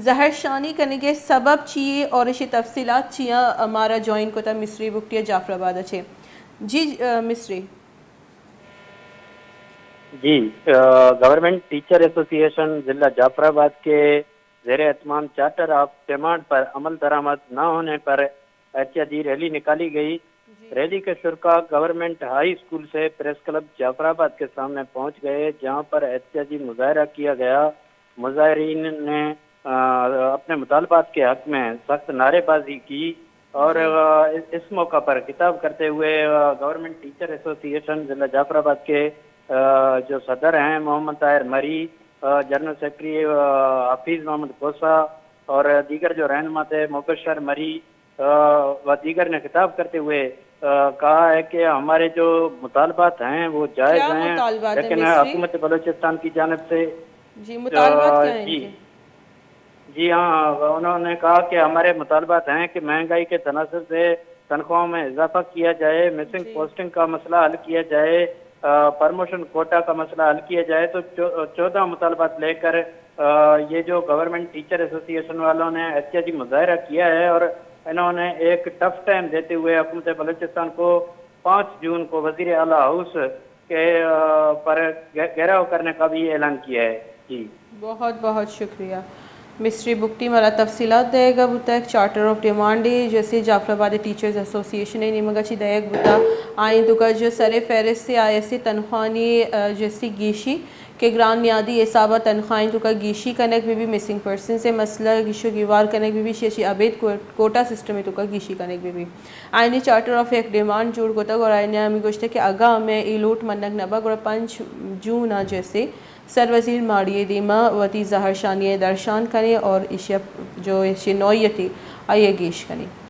زہر شانی کرنے کے سبب چیئے اور اسے تفصیلات چیاں ہمارا جوائن کو تا مصری بکٹیا جعفر آباد اچھے جی مصری جی گورنمنٹ ٹیچر ایسوسی ایشن ضلع جعفر آباد کے زیر اہتمام چارٹر آف ڈیمانڈ پر عمل درآمد نہ ہونے پر احتجاجی ریلی نکالی گئی۔ ریلی کے شرکا گورنمنٹ ہائی اسکول سے پریس کلب جعفر آباد کے سامنے پہنچ گئے، جہاں پر احتجاجی مظاہرہ کیا گیا۔ مظاہرین نے اپنے مطالبات کے حق میں سخت نعرے بازی کی اور اس موقع پر خطاب کرتے ہوئے گورنمنٹ ٹیچر ایسوسی ایشن ضلع جعفر آباد کے جو صدر ہیں محمد طاہر مری، جنرل سیکرٹری حفیظ محمد کوسا اور دیگر جو رہنما تھے مبشر مری و دیگر نے خطاب کرتے ہوئے کہا ہے کہ ہمارے جو مطالبات ہیں وہ جائز کیا ہیں، مطالبات ہیں لیکن مصری؟ حکومت بلوچستان کی جانب سے جی مطالبات کیا ہیں ان جی کے؟ جی ہاں، انہوں نے کہا کہ ہمارے مطالبات ہیں کہ مہنگائی کے تناظر سے تنخواہوں میں اضافہ کیا جائے، مسنگ جی پوسٹنگ کا مسئلہ حل کیا جائے، پرموشن کوٹا کا مسئلہ حل کیا جائے۔ تو 14 مطالبات لے کر یہ جو گورنمنٹ ٹیچر ایسوسی ایشن والوں نے احتجاجی مظاہرہ کیا ہے، اور انہوں نے ایک ٹف ٹائم دیتے ہوئے حکومت بلوچستان کو 5 جون کو وزیر اعلیٰ ہاؤس کے پر گھیراؤ کرنے کا بھی اعلان کیا ہے۔ جی بہت بہت شکریہ مصری بکٹی مالا تفصیلات دے گا بتا ایک چارٹر آف ڈیمانڈ جیسے جعفر آباد ٹیچرز ایسوسی ایشن نیمگا چی دے بتا آئین تو کا جو سر فہرست سے آئے سے تنخواہی جیسی گیشی کہ گران نیادی اصابہ تنخواہیں تو کا گیشی کنک بھی مسنگ پرسن سے مسئلہ گیشو گیوار کنک بھی شیشی عبید کوٹا سسٹم ہے تو کا گیشی کنک بھی آئینی چارٹر آف ایک ڈیمانڈ جوڑ گوتا اور آئینی ہمیں گوشتے کہ اگا میں ایلوٹ منک نبا گوڑا 5 جون جیسے سر وزیر ماڑی دیما وتی زہر شانی درشان کریں اور جو نوعیتی آئیے گیش کریں۔